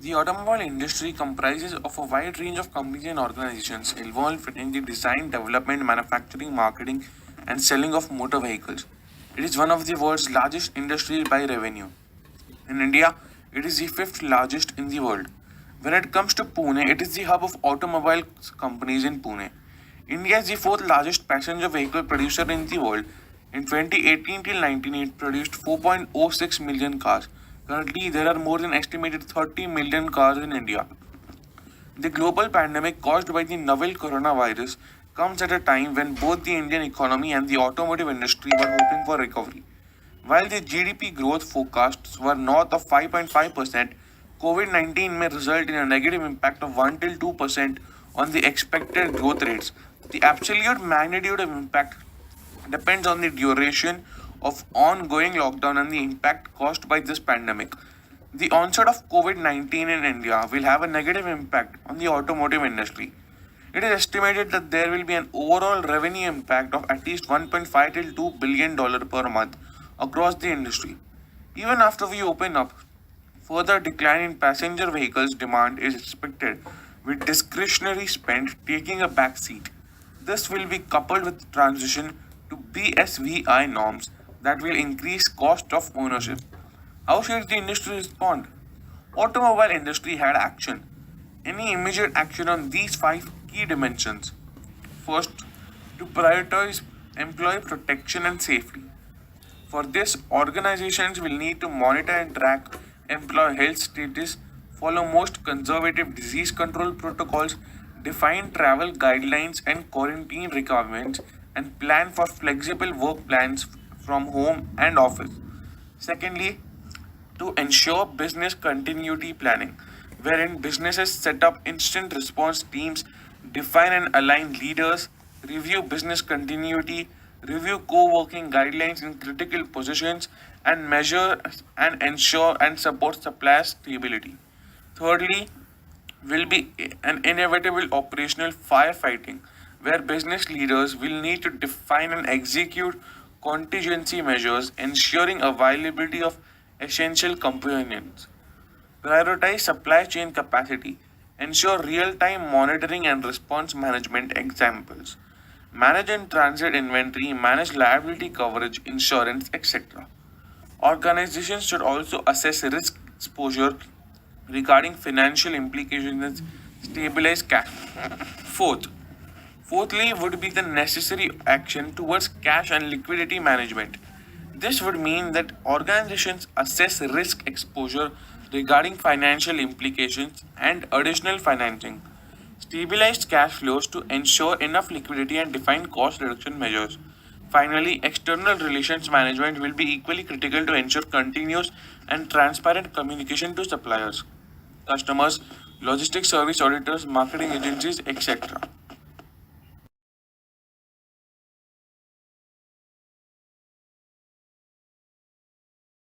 The automobile industry comprises of a wide range of companies and organizations involved in the design, development, manufacturing, marketing, and selling of motor vehicles. It is one of the world's largest industry by revenue. In India, it is the fifth largest in the world. When it comes to Pune, it is the hub of automobile companies in Pune. India is the fourth largest passenger vehicle producer in the world. In 2018 till 19, it produced 4.06 million cars. Currently, there are more than estimated 30 million cars in India. The global pandemic caused by the novel coronavirus comes at a time when both the Indian economy and the automotive industry were hoping for recovery. While the GDP growth forecasts were north of 5.5%, COVID 19 may result in a negative impact of 1 till 2% on the expected growth rates. The absolute magnitude of impact depends on the duration of ongoing lockdown and the impact caused by this pandemic. The onset of COVID 19 in India will have a negative impact on the automotive industry. It is estimated that there will be an overall revenue impact of at least 1.5 till $2 billion per month across the industry. Even after we open up, further decline in passenger vehicles demand is expected, with discretionary spend taking a back seat. This will be coupled with transition to BSVI norms that will increase cost of ownership. How should the industry respond? Automobile industry had action. Any immediate action on these five key dimensions. First, to prioritize employee protection and safety. For this, organizations will need to monitor and track employee health status, follow most conservative disease control protocols, define travel guidelines and quarantine requirements, and plan for flexible work plans from home and office. Secondly, to ensure business continuity planning, wherein businesses set up instant response teams, define and align leaders, review business continuity, review co working guidelines in critical positions, and measure and ensure and support supplier stability. Thirdly, will be an inevitable operational firefighting, where business leaders will need to define and execute contingency measures ensuring availability of essential components. Prioritize supply chain capacity. Ensure real time monitoring and response management examples. Manage in transit inventory, manage liability coverage, insurance, etc. Organizations should also assess risk exposure regarding financial implications and stabilize cash. Fourth, Fourthly, would be the necessary action towards cash and liquidity management. This would mean that organizations assess risk exposure regarding financial implications and additional financing, stabilize cash flows to ensure enough liquidity and define cost reduction measures. Finally, external relations management will be equally critical to ensure continuous and transparent communication to suppliers, customers, logistics service auditors, marketing agencies, etc.